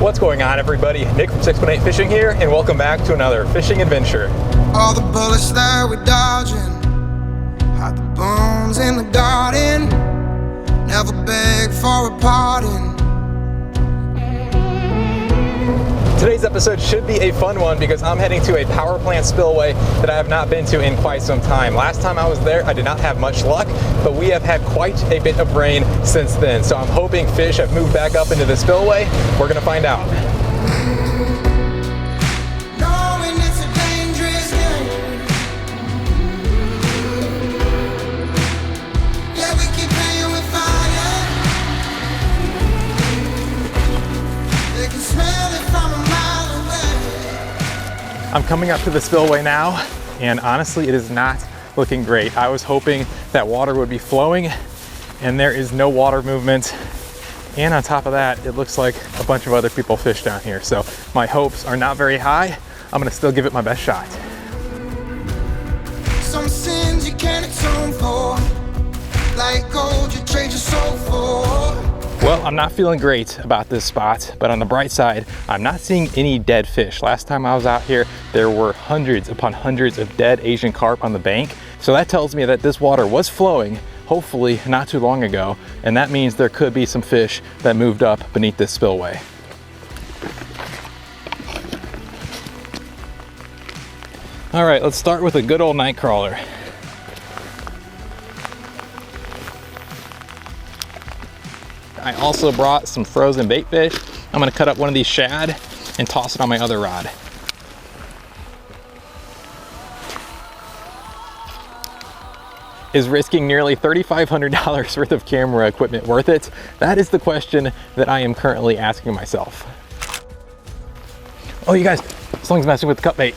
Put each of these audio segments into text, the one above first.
What's going on, everybody? Nick from 618 Fishing here, and welcome back to another fishing adventure. All the bullets that we're dodging, hide the bones in the garden, never beg for a pardon. Today's episode should be a fun one because I'm heading to a power plant spillway that I have not been to in quite some time. Last time I was there, I did not have much luck, but we have had quite a bit of rain since then. So I'm hoping fish have moved back up into the spillway. We're gonna find out. Knowing it's a dangerous game. Yeah, we keep playing with fire. They can smell it from a mile away. I'm coming up to the spillway now, and honestly, it is not looking great. I was hoping that water would be flowing, and there is no water movement. And on top of that, it looks like a bunch of other people fish down here. So my hopes are not very high. I'm gonna still give it my best shot. Some sins you can't atone for, like gold you trade your soul for. Well, I'm not feeling great about this spot, but on the bright side, I'm not seeing any dead fish. Last time I was out here, there were hundreds upon hundreds of dead Asian carp on the bank. So that tells me that this water was flowing, hopefully not too long ago, and that means there could be some fish that moved up beneath this spillway. All right, let's start with a good old night crawler. I also brought some frozen bait fish. I'm gonna cut up one of these shad and toss it on my other rod. Is risking nearly $3,500 worth of camera equipment worth it? That is the question that I am currently asking myself. Oh, you guys, someone's messing with the cut bait.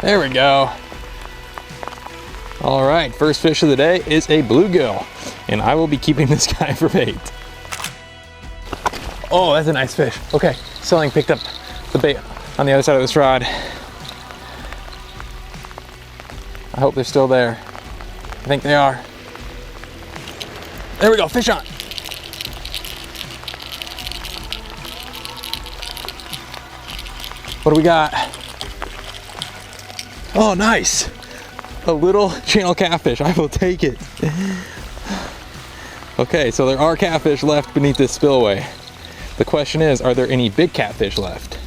There we go. All right, first fish of the day is a bluegill, and I will be keeping this guy for bait. Oh, that's a nice fish. Okay, Selling picked up the bait on the other side of this rod. I hope they're still there. I think they are. There we go, fish on. What do we got? Oh, nice. A little channel catfish, I will take it. Okay, so there are catfish left beneath this spillway. The question is, are there any big catfish left?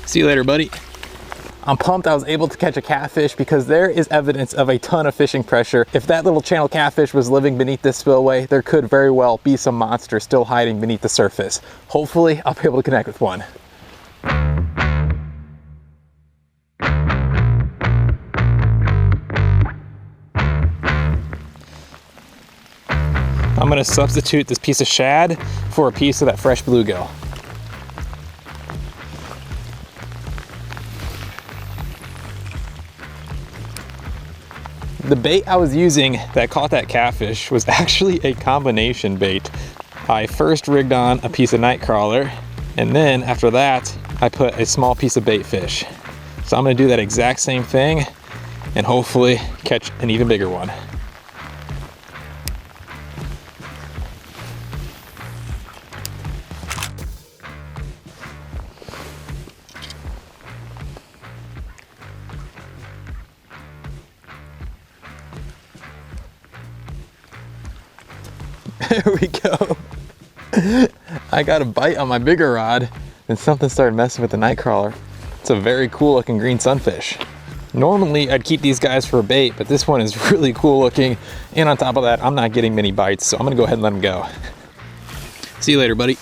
See you later, buddy. I'm pumped I was able to catch a catfish because there is evidence of a ton of fishing pressure. If that little channel catfish was living beneath this spillway, there could very well be some monster still hiding beneath the surface. Hopefully, I'll be able to connect with one. I'm gonna substitute this piece of shad for a piece of that fresh bluegill. The bait I was using that caught that catfish was actually a combination bait. I first rigged on a piece of night crawler, and then after that, I put a small piece of bait fish. So I'm gonna do that exact same thing and hopefully catch an even bigger one. There we go. I got a bite on my bigger rod and something started messing with the night crawler. It's a very cool looking green sunfish. Normally I'd keep these guys for a bait, but this one is really cool looking. And on top of that, I'm not getting many bites, so I'm gonna go ahead and let him go. See you later, buddy.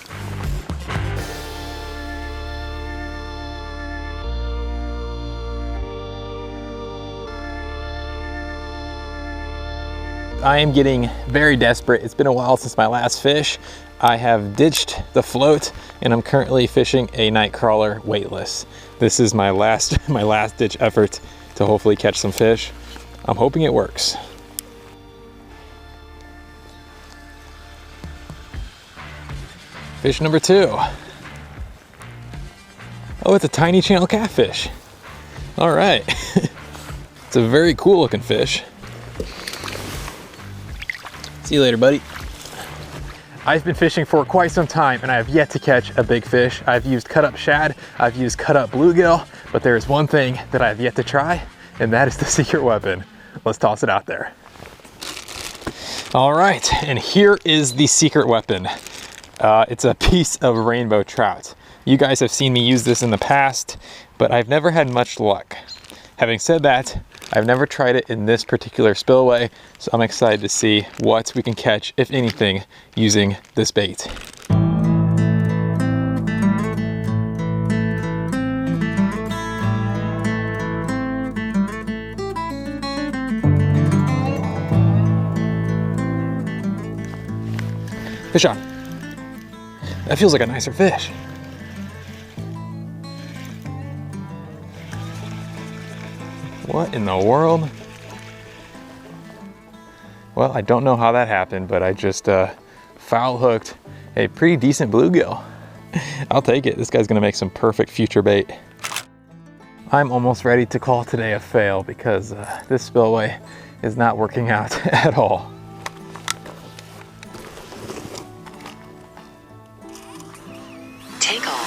I am getting very desperate. It's been a while since my last fish. I have ditched the float and I'm currently fishing a night crawler weightless. This is my last ditch effort to hopefully catch some fish. I'm hoping it works. Fish number 2. Oh, it's a tiny channel catfish. All right. It's a very cool looking fish. See you later, buddy. I've been fishing for quite some time and I have yet to catch a big fish. I've used cut up shad, I've used cut up bluegill, but there is one thing that I've yet to try, and that is the secret weapon. Let's toss it out there. All right, and here is the secret weapon. It's a piece of rainbow trout. You guys have seen me use this in the past, but I've never had much luck. Having said that, I've never tried it in this particular spillway, so I'm excited to see what we can catch, if anything, using this bait. Fish on. That feels like a nicer fish. What in the world? Well, I don't know how that happened, but I just foul hooked a pretty decent bluegill. I'll take it. This guy's gonna make some perfect future bait. I'm almost ready to call today a fail because this spillway is not working out at all. Take off.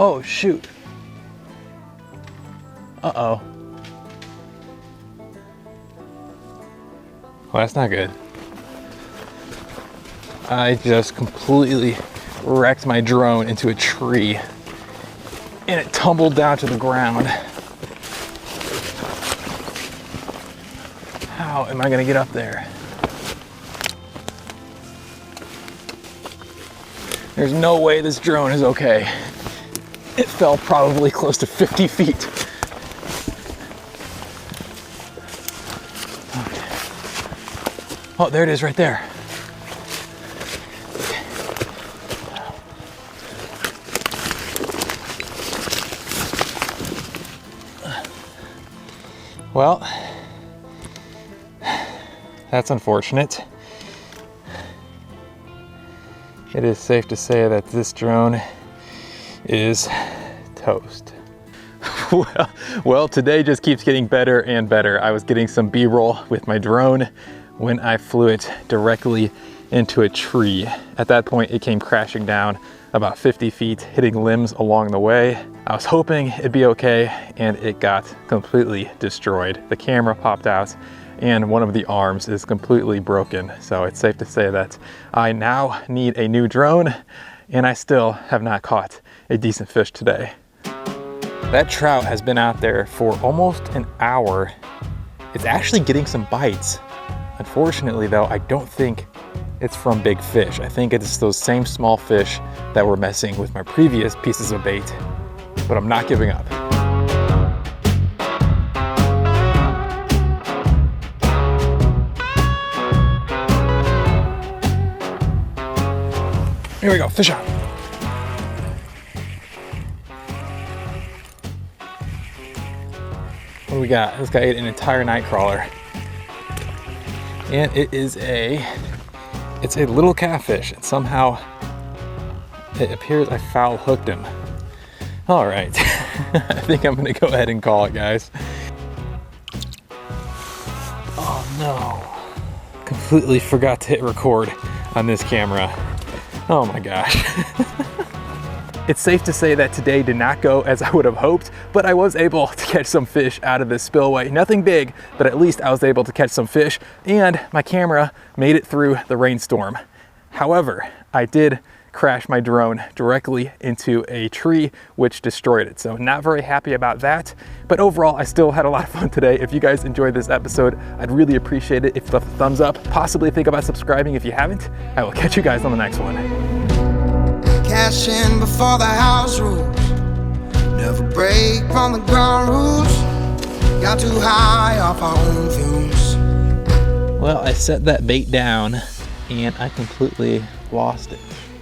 Oh, shoot. Uh-oh. Well, that's not good. I just completely wrecked my drone into a tree and it tumbled down to the ground. How am I gonna get up there? There's no way this drone is okay. It fell probably close to 50 feet. Okay. Oh, there it is right there. Well, that's unfortunate. It is safe to say that this drone is toast. Well, today just keeps getting better and better. I was getting some B-roll with my drone when I flew it directly into a tree. At that point, it came crashing down about 50 feet, hitting limbs along the way. I was hoping it'd be okay, and it got completely destroyed. The camera popped out, and one of the arms is completely broken. So it's safe to say that I now need a new drone, and I still have not caught a decent fish today. That trout has been out there for almost an hour. It's actually getting some bites. Unfortunately though, I don't think it's from big fish. I think it's those same small fish that were messing with my previous pieces of bait, but I'm not giving up. Here we go, fish on. What do we got? This guy ate an entire night crawler. And it's a little catfish, and somehow it appears I foul hooked him. All right, I think I'm gonna go ahead and call it, guys. Oh no, completely forgot to hit record on this camera. Oh my gosh. It's safe to say that today did not go as I would have hoped, but I was able to catch some fish out of this spillway. Nothing big, but at least I was able to catch some fish, and my camera made it through the rainstorm. However, I did crash my drone directly into a tree, which destroyed it. So not very happy about that, but overall, I still had a lot of fun today. If you guys enjoyed this episode, I'd really appreciate it if you left a thumbs up. Possibly think about subscribing if you haven't. I will catch you guys on the next one. Cash in before the house rules. Never break on the ground rules. Got too high off our own fumes. Well, I set that bait down and I completely lost it.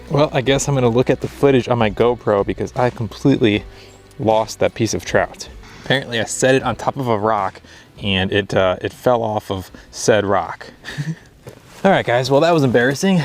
Well, I guess I'm gonna look at the footage on my GoPro because I completely lost that piece of trout. Apparently I set it on top of a rock and it fell off of said rock. All right guys, well that was embarrassing.